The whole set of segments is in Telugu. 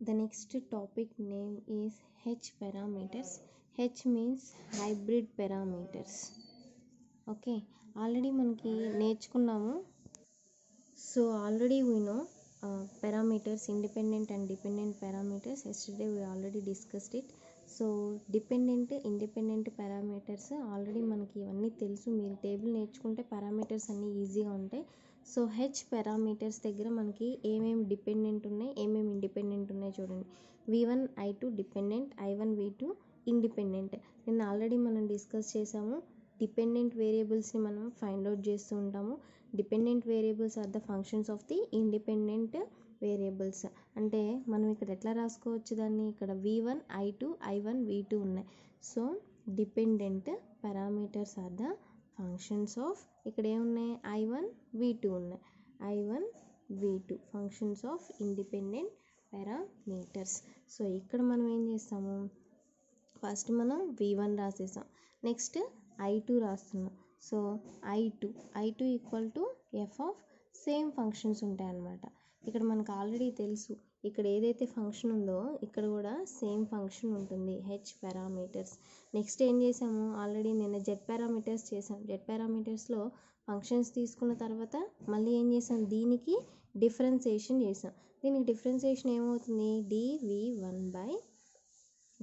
The next topic name is H parameters. H means hybrid parameters. Okay, already మనకి నేర్చుకున్నాము. So already we know parameters, independent and dependent parameters. Yesterday we already discussed it. So dependent independent parameters already మనకి ఇవన్నీ తెలుసు. మీరు టేబుల్ నేర్చుకుంటే పారామీటర్స్ అన్నీ ఈజీగా ఉంటాయి. సో హెచ్ పారామీటర్స్ దగ్గర మనకి ఏమేమి డిపెండెంట్ ఉన్నాయి, ఏమేమి ఇండిపెండెంట్ ఉన్నాయి చూడండి. V1 I2 dependent, I1 V2 independent. నిన్న ఆల్రెడీ మనం డిస్కస్ చేసాము. డిపెండెంట్ వేరియబుల్స్ని మనం ఫైండ్ అవుట్ చేస్తూ ఉంటాము. Dependent variables are the functions of the independent variables. అంటే మనం ఇక్కడ ఎట్లా రాసుకోవచ్చు దాన్ని, ఇక్కడ V1 I2 I1 V2 ఉన్నాయి. So dependent parameters are the functions of, ఇక్కడ ఏమున్నాయి, I1 V2 ఉన్నాయి. I1 V2 functions of independent parameters. So ఇక్కడ మనం ఏం చేస్తాము, ఫస్ట్ మనం V1 రాసేసాం, నెక్స్ట్ I2 రాస్తున్నాం. So I2 equal to F of same functions ఉంటాయి అన్నమాట. ఇక్కడ మనకు ఆల్రెడీ తెలుసు, ఇక్కడ ఏదైతే ఫంక్షన్ ఉందో ఇక్కడ కూడా సేమ్ ఫంక్షన్ ఉంటుంది, హెచ్ పారామీటర్స్. నెక్స్ట్ ఏం చేసాము, ఆల్రెడీ నిన్న జెడ్ పారామీటర్స్ చేసాం. జెడ్ పారామీటర్స్లో ఫంక్షన్స్ తీసుకున్న తర్వాత మళ్ళీ ఏం చేసాం, దీనికి డిఫరెన్సియేషన్ చేసాం. దీనికి డిఫరెన్సియేషన్ ఏమవుతుంది, dV1 by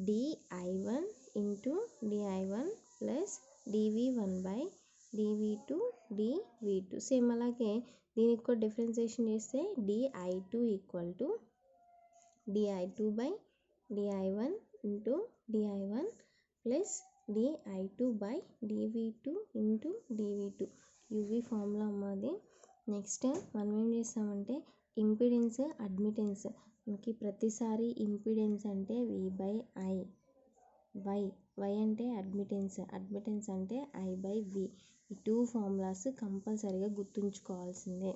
dI1 into dI1 plus dV1 by dV2 dV2. Same అలాగే దీనికి కూడా డిఫరెన్సియేషన్ చేస్తే dI2 equal to dI2 by dI1 into dI1 plus dI2 by dV2 into dV2. UV formula అమ్మది. నెక్స్ట్ మనం ఏం చేస్తామంటే ఇంపిడెన్స్ అడ్మిటెన్స్. మనకి ప్రతిసారి ఇంపిడెన్స్ అంటే V బై I, వై అంటే అడ్మిటెన్స్ అంటే I బై V. ఈ టూ ఫార్ములాస్ కంపల్సరీగా గుర్తుంచుకోవాల్సిందే.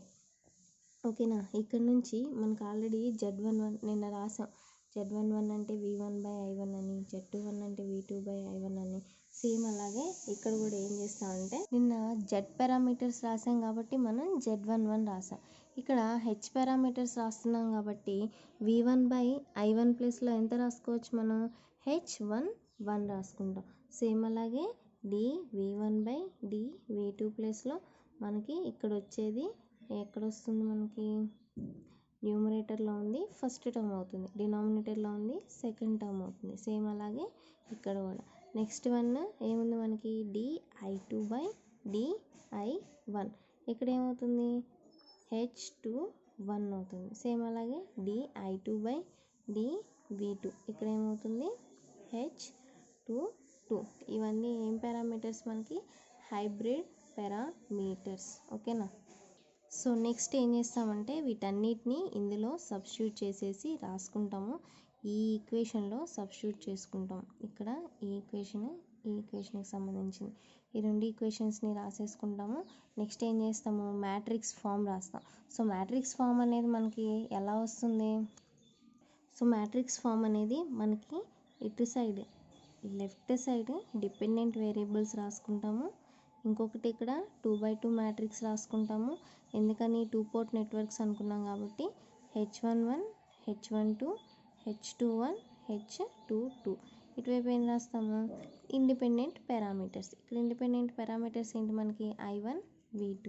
ఓకేనా. ఇక్కడ నుంచి మనకు ఆల్రెడీ Z11 నిన్న రాసాం. Z11 అంటే V1 బై I1 అని, Z21 అంటే V2 బై I1 అని. సేమ్ అలాగే ఇక్కడ కూడా ఏం చేస్తామంటే నిన్న జెడ్ పారామీటర్స్ రాసాం కాబట్టి మనం Z11 రాసాం. ఇక్కడ హెచ్ పారామీటర్స్ రాస్తున్నాం కాబట్టి V1 బై I1 ప్లస్లో ఎంత రాసుకోవచ్చు మనం, H11 రాసుకుంటాం. సేమ్ అలాగే dV1 బై dV2 ప్లస్లో మనకి ఇక్కడ వచ్చేది ఎక్కడ వస్తుంది, మనకి న్యూమరేటర్లో ఉంది ఫస్ట్ టర్మ్ అవుతుంది, డినామినేటర్లో ఉంది సెకండ్ టర్మ్ అవుతుంది. సేమ్ అలాగే ఇక్కడ కూడా. నెక్స్ట్ వన్ ఏముంది మనకి, dI2 బై dI1. ఇక్కడ ఏమవుతుంది, H21 అవుతుంది. సేమ్ అలాగే dI2 బై dV2. ఇక్కడ ఏమవుతుంది, H22. ఇవన్నీ ఏం పారామీటర్స్ మనకి, హైబ్రిడ్ పారామీటర్స్. ఓకేనా. సో నెక్స్ట్ ఏం చేస్తామంటే వీటన్నిటిని ఇందులో సబ్స్టిట్యూట్ చేసేసి రాసుకుంటాము. ఈ ఈక్వేషన్లో సబ్స్టిట్యూట్ చేసుకుంటాం. ఇక్కడ ఈ ఈక్వేషన్కి సంబంధించింది ఈ రెండు ఈక్వేషన్స్ని రాసేసుకుంటాము. నెక్స్ట్ ఏం చేస్తాము, మ్యాట్రిక్స్ ఫామ్ రాస్తాం. సో మ్యాట్రిక్స్ ఫామ్ అనేది మనకి ఎలా వస్తుంది, సో మ్యాట్రిక్స్ ఫామ్ అనేది మనకి ఇటు side left side dependent variables రాసుకుంటాము. ఇంకొకటి ఇక్కడ 2x2 మ్యాట్రిక్స్ రాసుకుంటాము. ఎందుకని 2 పోర్ట్ నెట్వర్క్స్ అనుకున్నాం కాబట్టి H11 H12 H21 H22. ఇటువైపు ఏం రాస్తాము, ఇండిపెండెంట్ పారామీటర్స్. ఇక్కడ ఇండిపెండెంట్ పారామీటర్స్ ఏంటి మనకి, I1 V2.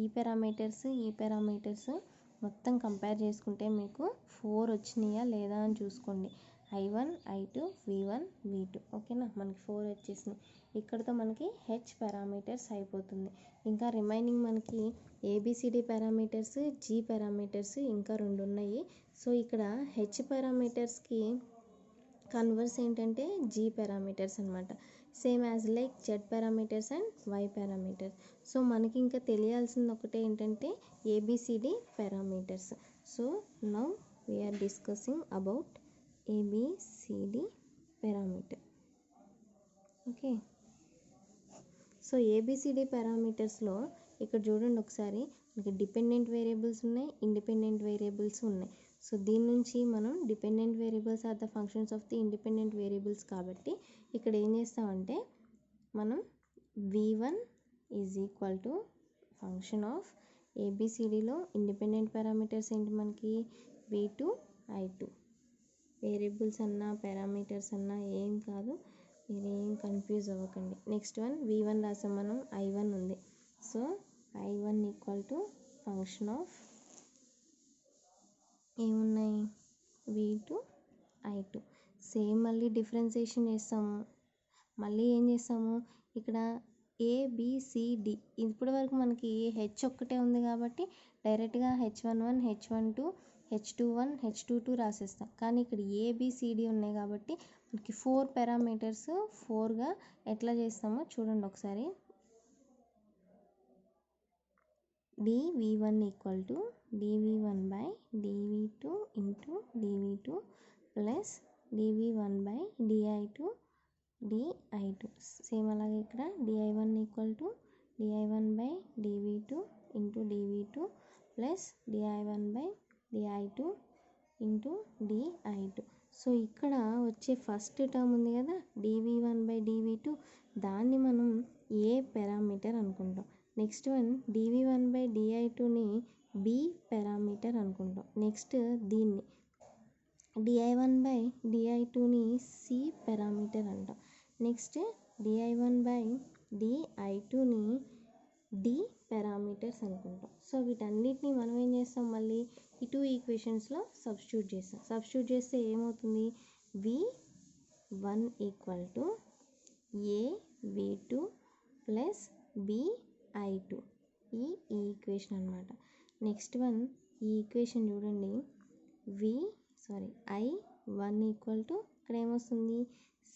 ఈ పారామీటర్స్ మొత్తం కంపేర్ చేసుకుంటే మీకు 4 వచ్చినాయా లేదా అని చూసుకోండి. I1 I2 V1 V2. ఓకేనా, మనకి 4 వచ్చేసినాయి. ఇక్కడతో మనకి హెచ్ పారామీటర్స్ అయిపోతుంది. ఇంకా రిమైనింగ్ మనకి ABCD పారామీటర్స్, G పారామీటర్స్ ఇంకా 2 ఉన్నాయి. సో ఇక్కడ హెచ్ పారామీటర్స్కి కన్వర్స్ ఏంటంటే G పారామీటర్స్ అనమాట. Same as like Z parameters and Y parameters. So మనకి ఇంకా తెలియాల్సింది ఒకటే ఏంటంటే ABCD parameters. So now we are discussing about ABCD parameter. Okay. So ABCD పారామీటర్స్లో ఇక్కడ చూడండి ఒకసారి, మనకి డిపెండెంట్ వేరియబుల్స్ ఉన్నాయి, ఇండిపెండెంట్ వేరియబుల్స్ ఉన్నాయి. సో దీని నుంచి మనం dependent variables are the functions of the independent variables కాబట్టి ఇక్కడ ఏం చేస్తామంటే మనం V1 is equal to function of ఏబిసిడిలో independent parameters ఏంటి మనకి v2 i2. వేరియబుల్స్ అన్నా పారామీటర్స్ అన్నా ఏం కాదు, మీరేం కన్ఫ్యూజ్ అవ్వకండి. నెక్స్ట్ వన్ v1 రాసాం మనం, i1 ఉంది. So i1 equal to function of ఏమున్నాయి v2 i2. సేమ్ మళ్ళీ డిఫరెన్సియేషన్ చేస్తాము. మళ్ళీ ఏం చేస్తాము ఇక్కడ ఏబిసిడి ఇప్పటి వరకు మనకి హెచ్ ఒక్కటే ఉంది కాబట్టి డైరెక్ట్గా h11 h12 h21 h22 రాసేస్తాం. కానీ ఇక్కడ ఏబిసిడి ఉన్నాయి కాబట్టి మనకి 4 పారామీటర్స్ 4గా ఎట్లా చేస్తామో చూడండి ఒకసారి. dv1 equal to dv1 by dv2 into dv2 plus dv1 by di2 di2. Same అలాగే ఇక్కడ di1 equal to di1 by dv2 into dv2 plus di1 by di2 into di2. So ఇక్కడ వచ్చే ఫస్ట్ టర్మ్ ఉంది కదా dv1 బై dv2, దాన్ని మనం ఏ పారామీటర్ అనుకుంటాం. నెక్స్ట్ వన్ dv1 బై di2ని బి పారామీటర్ అనుకుంటాం. నెక్స్ట్ దీన్ని di1 బై di2ని సి పారామీటర్ అంటాం. నెక్స్ట్ di1 బై di2ని డి పారామీటర్స్ అనుకుంటాం. సో వీటన్నిటిని మనం ఏం చేస్తాం, మళ్ళీ ఈ 2 ఈక్వేషన్స్లో సబ్స్టిట్యూట్ చేస్తాం. సబ్స్టిట్యూట్ చేస్తే ఏమవుతుంది, v1 equal to A v2 plus bi2, ఈ ఈక్వేషన్ అనమాట. నెక్స్ట్ వన్ ఈ ఈక్వేషన్ చూడండి, i1 ఈక్వల్ టు ఇక్కడ ఏమొస్తుంది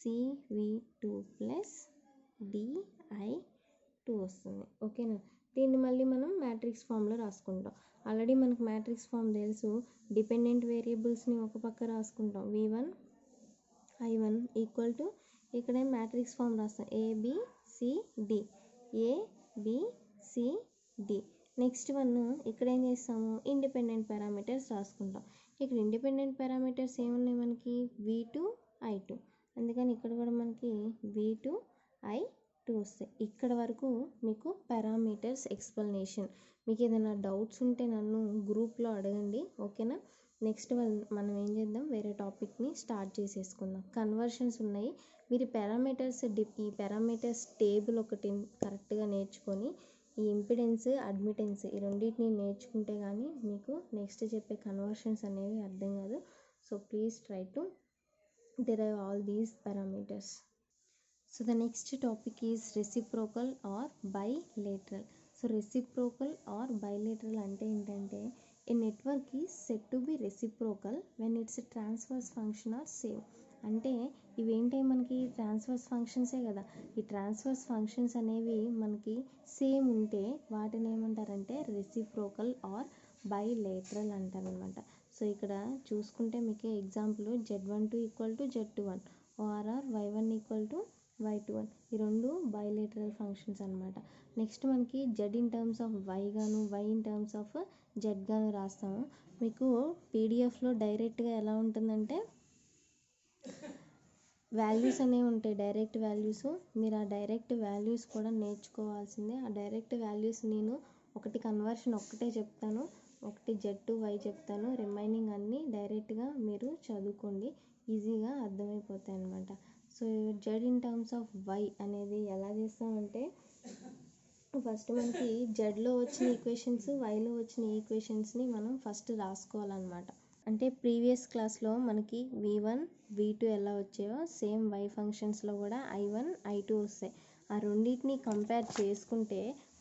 cv2 ప్లస్ di2 వస్తుంది. ఓకేనా, దీన్ని మళ్ళీ మనం మ్యాట్రిక్స్ ఫామ్లో రాసుకుంటాం. ఆల్రెడీ మనకు మ్యాట్రిక్స్ ఫామ్ తెలుసు. డిపెండెంట్ వేరియబుల్స్ని ఒక పక్క రాసుకుంటాం, v1 i1 ఈక్వల్ టు ఇక్కడ మ్యాట్రిక్స్ ఫామ్ రాస్తాం abcd abcd. నెక్స్ట్ వన్ ఇక్కడ ఏం చేస్తాము, ఇండిపెండెంట్ పారామీటర్స్ రాసుకుంటాం. ఇక్కడ ఇండిపెండెంట్ పారామీటర్స్ ఏమున్నాయి మనకి v2 i2, అందుకని ఇక్కడ కూడా మనకి v2 i2 వస్తాయి. ఇక్కడ వరకు మీకు పారామీటర్స్ ఎక్స్ప్లెనేషన్. మీకు ఏదైనా డౌట్స్ ఉంటే నన్ను గ్రూప్లో అడగండి, ఓకేనా. నెక్స్ట్ మనం ఏం చేద్దాం, వేరే టాపిక్ని స్టార్ట్ చేసేసుకుందాం. కన్వర్షన్స్ ఉన్నాయి. మీరు ఈ పారామీటర్స్ టేబుల్ ఒకటి కరెక్ట్గా నేర్చుకొని ఈ ఇంపిడెన్స్ అడ్మిటెన్స్ ఈ రెండింటిని నేర్చుకుంటే కానీ మీకు నెక్స్ట్ చెప్పే కన్వర్షన్స్ అనేవి అర్థం కాదు. So please try to derive all these parameters. So the next topic is reciprocal or bilateral. So reciprocal or bilateral అంటే ఏంటంటే a network is said to be reciprocal when its transverse function are same. అంటే ఇవేంటి మనకి ట్రాన్స్వర్స్ ఫంక్షన్సే కదా. ఈ ట్రాన్స్వర్స్ ఫంక్షన్స్ అనేవి మనకి సేమ్ ఉంటే వాటిని ఏమంటారంటే రెసిప్రోకల్ ఆర్ బైలేటరల్ అంటారనమాట. సో ఇక్కడ చూసుకుంటే మీకు example z12 equal to z21 or or y1 equal to y21, ఈ రెండు బైలేటరల్ ఫంక్షన్స్ అనమాట. నెక్స్ట్ మనకి z in terms of y గాను y in terms of z గాను రాస్తాము. మీకు పీడిఎఫ్లో డైరెక్ట్గా ఎలా ఉంటుందంటే వాల్యూస్ అనేవి ఉంటాయి, డైరెక్ట్ వాల్యూస్. మీరు ఆ డైరెక్ట్ వాల్యూస్ కూడా నేర్చుకోవాల్సిందే. ఆ డైరెక్ట్ వాల్యూస్ నేను ఒకటి కన్వర్షన్ ఒక్కటే చెప్తాను, ఒకటి z టు y చెప్తాను, రిమైనింగ్ అన్నీ డైరెక్ట్గా మీరు చదువుకోండి, ఈజీగా అర్థమైపోతాయి అన్నమాట. So z in terms of y అనేది ఎలా చేస్తామంటే ఫస్ట్ మనకి జెడ్లో వచ్చిన ఈక్వేషన్స్ వైలో వచ్చిన ఈక్వేషన్స్ని మనం ఫస్ట్ రాసుకోవాలన్నమాట. అంటే ప్రీవియస్ క్లాస్లో మనకి v1 v2 ఎలా వచ్చాయో సేమ్ y ఫంక్షన్స్లో కూడా i1 i2 వస్తాయి. ఆ రెండింటిని కంపేర్ చేసుకుంటే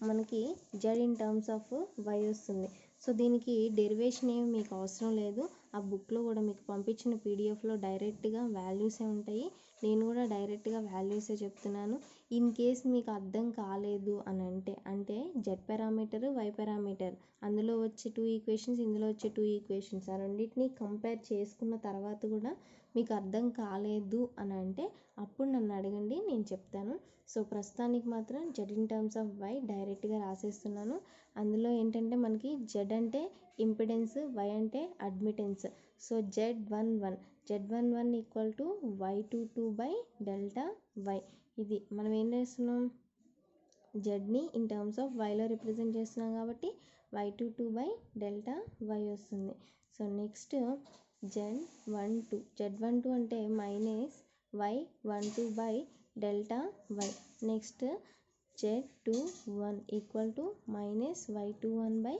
మనకి z in terms of y వస్తుంది. సో దీనికి డెరివేషన్ ఏమి మీకు అవసరం లేదు. ఆ బుక్లో కూడా మీకు పంపించిన పీడిఎఫ్లో డైరెక్ట్గా వాల్యూసే ఉంటాయి. నేను కూడా డైరెక్ట్గా వాల్యూసే చెప్తున్నాను. ఇన్ కేస్ మీకు అర్థం కాలేదు అని అంటే z పారామీటర్ y పారామీటర్, అందులో వచ్చే 2 ఈక్వేషన్స్ ఇందులో వచ్చే 2 ఈక్వేషన్స్, ఆ రెండింటిని కంపేర్ చేసుకున్న తర్వాత కూడా మీకు అర్థం కాలేదు అని అంటే అప్పుడు నన్ను అడగండి, నేను చెప్తాను. సో ప్రస్తుతానికి మాత్రం z in terms of y డైరెక్ట్గా రాసేస్తున్నాను. అందులో ఏంటంటే మనకి z అంటే ఇంపిడెన్స్, y అంటే admittance. So z11 equal to y22 by delta y. ఇది మనం ఏం చేస్తున్నాం, జెడ్ని ఇన్ టర్మ్స్ ఆఫ్ వైలో రిప్రజెంట్ చేస్తున్నాం కాబట్టి y22 బై డెల్టా y వస్తుంది. సో నెక్స్ట్ z12 అంటే minus y12 by delta y. Next z21 equal to minus y21 by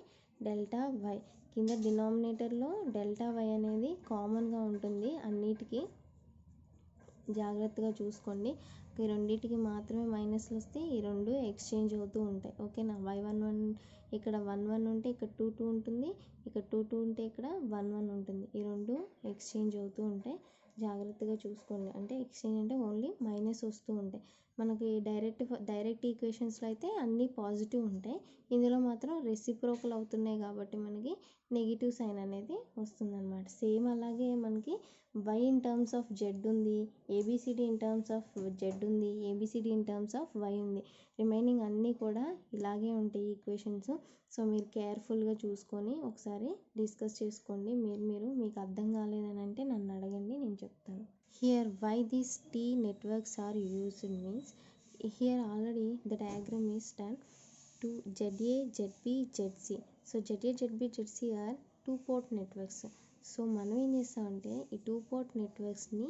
delta y. కింద డినామినేటర్లో డెల్టా y అనేది కామన్గా ఉంటుంది అన్నిటికీ, జాగ్రత్తగా చూసుకోండి. ఈ రెండింటికి మాత్రమే మైనస్లు వస్తే ఈ రెండు ఎక్స్చేంజ్ అవుతూ ఉంటాయి. ఓకేనా, y11 ఇక్కడ 11 ఉంటే ఇక్కడ 22 ఉంటుంది, ఇక్కడ 22 ఉంటే ఇక్కడ 11 ఉంటుంది. ఈ రెండు ఎక్స్చేంజ్ అవుతూ ఉంటాయి, జాగ్రత్తగా చూసుకోండి. అంటే ఎక్స్చేంజ్ అంటే ఓన్లీ మైనస్ వస్తూ ఉంటాయి. మనకి డైరెక్ట్ ఈక్వేషన్స్లో అయితే అన్నీ పాజిటివ్ ఉంటాయి, ఇందులో మాత్రం రెసిప్రోకల్ అవుతున్నాయి కాబట్టి మనకి నెగిటివ్ సైన్ అనేది వస్తుందన్నమాట. సేమ్ అలాగే మనకి y in terms of z ఉంది, ABCD in terms of z ఉంది, ABCD in terms of y ఉంది. రిమైనింగ్ అన్నీ కూడా ఇలాగే ఉంటాయి ఈక్వేషన్స్. సో మీరు కేర్ఫుల్గా చూసుకొని ఒకసారి డిస్కస్ చేసుకోండి. మీకు అర్థం కాలేదని అంటే నన్ను అడగండి, నేను చెప్తాను. Here why these T networks are used means, here already the diagram is done to ZA, ZB, ZC. So ZA, ZB, ZC are two port networks. So మనం ఏం చేస్తామంటే ఈ టూ పోర్ట్ నెట్వర్క్స్ని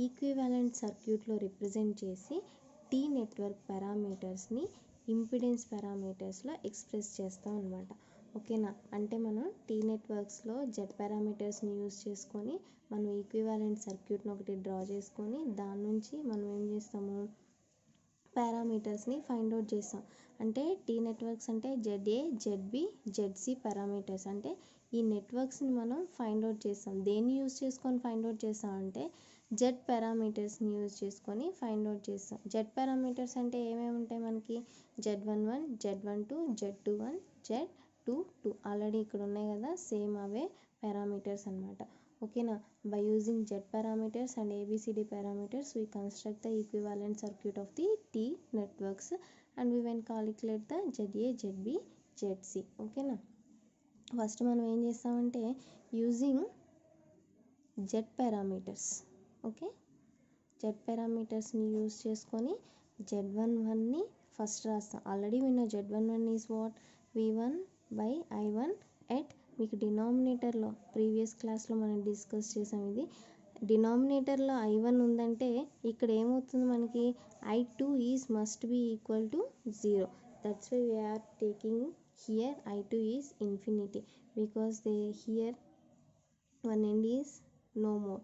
ఈక్వివాలెంట్ సర్క్యూట్లో రిప్రజెంట్ చేసి టీ నెట్వర్క్ పారామీటర్స్ని ఇంపిడెన్స్ పారామీటర్స్లో ఎక్స్ప్రెస్ చేస్తాం అనమాట. ఓకేనా, అంటే మనం టీ నెట్వర్క్స్లో జెడ్ పారామీటర్స్ని యూజ్ చేసుకొని మనం ఈక్వివాలెంట్ సర్క్యూట్ని ఒకటి డ్రా చేసుకొని దాని నుంచి మనం ఏం చేస్తాము, పారామీటర్స్ని ఫైండ్ అవుట్ చేస్తాం. అంటే టీ నెట్వర్క్స్ అంటే ZA, ZB, ZC పారామీటర్స్. అంటే ఈ నెట్వర్క్స్ని మనం ఫైండ్ అవుట్ చేస్తాం. దేన్ని యూజ్ చేసుకొని ఫైండ్ అవుట్ చేస్తాం అంటే జెడ్ పారామీటర్స్ని యూజ్ చేసుకొని ఫైండ్ అవుట్ చేస్తాం. జెడ్ పారామీటర్స్ అంటే ఏమేమి ఉంటాయి మనకి, Z11, Z12, Z21, Z22 already ఇక్కడ ఉన్నాయి కదా, సేమ్ అవే పారామీటర్స్ అనమాట. ఓకేనా, by using Z parameters and ABCD parameters we construct the equivalent circuit of the T networks and we can calculate the ZA, ZB, ZC. ఓకేనా, ఫస్ట్ మనం ఏం చేస్తామంటే using Z parameters, okay, Z parametersని యూజ్ చేసుకొని Z11ని ఫస్ట్ రాస్తాం. ఆల్రెడీ విన్న Z11 is what, V1 by I1 at, మీకు డినామినేటర్లో ప్రీవియస్ క్లాస్లో మనం డిస్కస్ చేసాం. ఇది డినామినేటర్లో I1 ఉందంటే ఇక్కడ ఏమవుతుంది మనకి, I2 is must be equal to 0. That's why we are taking here I2 is infinity because here one end is no more.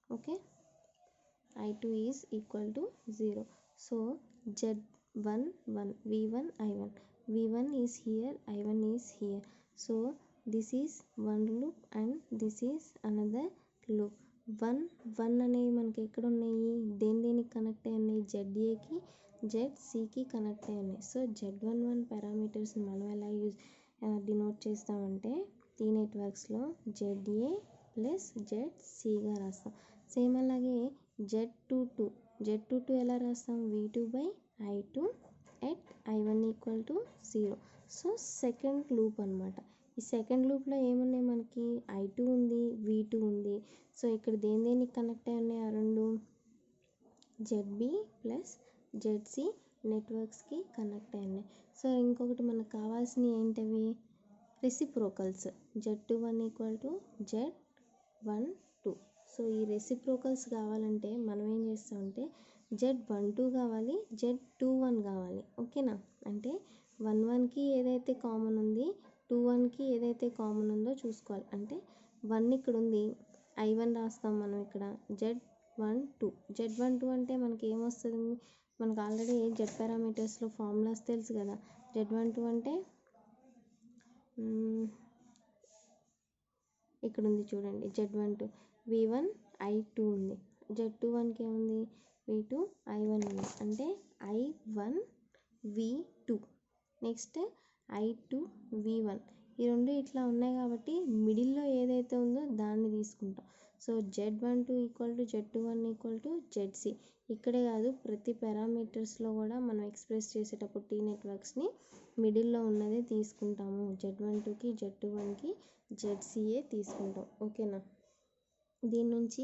Okay, I2 is equal to 0. So Z11 V1 I1, V1 is here, I1 is here. So this is one loop and this is another loop. 1 అనేవి మనకి ఎక్కడ ఉన్నాయి, దేనికి కనెక్ట్ అయి ఉన్నాయి, ZAకి ZCకి కనెక్ట్ అయి ఉన్నాయి. సో Z11 పారామీటర్స్ని మనం ఎలా డినోట్ చేస్తామంటే టీ నెట్వర్క్స్లో ZA ప్లస్ ZCగా రాస్తాం. సేమ్ అలాగే Z22 ఎలా రాస్తాం, V2 by I2 at I1 equal to 0. So second loop అనమాట. ఈ సెకండ్ లూప్లో ఏమున్నాయి మనకి, I2 ఉంది, V2 ఉంది. సో ఇక్కడ దేనికి కనెక్ట్ అయి ఉన్నాయి, ఆ రెండు ZB ప్లస్ ZC నెట్వర్క్స్కి కనెక్ట్ అయి ఉన్నాయి. సో ఇంకొకటి మనకు కావాల్సినవి ఏంటవి, reciprocals. Z21 equal to Z12. So ఈ రెసిప్రోకల్స్ కావాలంటే మనం ఏం చేస్తామంటే Z12 కావాలి, Z21 కావాలి. ఓకేనా, అంటే 11కి ఏదైతే కామన్ ఉంది, 21కి ఏదైతే కామన్ ఉందో చూసుకోవాలి. అంటే 1 ఇక్కడ ఉంది, I1 రాస్తాం మనం ఇక్కడ, Z12 అంటే మనకి ఏమొస్తుంది, మనకు ఆల్రెడీ జెడ్ పారామీటర్స్లో ఫార్ములాస్ తెలుసు కదా. Z12 అంటే ఇక్కడ ఉంది చూడండి, Z12 V1 I2 ఉంది, Z21కి ఏముంది, V2 I1 ఉంది. అంటే I1 V2 next I2 V1, ఈ రెండు ఇట్లా ఉన్నాయి కాబట్టి మిడిల్లో ఏదైతే ఉందో దాన్ని తీసుకుంటాం. So Z12 equal to Z21 equal to ZC. ఇక్కడే కాదు, ప్రతి పారామీటర్స్లో కూడా మనం ఎక్స్ప్రెస్ చేసేటప్పుడు టీ నెట్వర్క్స్ని మిడిల్లో ఉన్నదే తీసుకుంటాము. Z12కి Z21కి ZCఏ తీసుకుంటాం. ఓకేనా, దీని నుంచి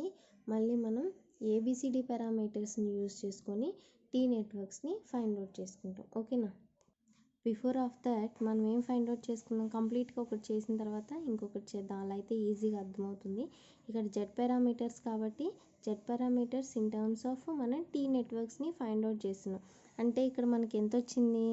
మళ్ళీ మనం ఏబిసిడి పారామీటర్స్ని యూజ్ చేసుకొని టీ నెట్వర్క్స్ని ఫైండ్ అవుట్ చేసుకుంటాం. ఓకేనా, బిఫోర్ ఆఫ్ దట్ మనం ఏం ఫైండ్ అవుట్ చేసుకుందాం, కంప్లీట్గా ఒకటి చేసిన తర్వాత ఇంకొకటి చేద్దాం, అలా అయితే ఈజీగా అర్థమవుతుంది. ఇక్కడ జెడ్ పారామీటర్స్ కాబట్టి Z parameters in terms of మనం టీ నెట్వర్క్స్ని ఫైండ్ అవుట్ చేస్తున్నాం. అంటే ఇక్కడ మనకి ఎంత వచ్చింది,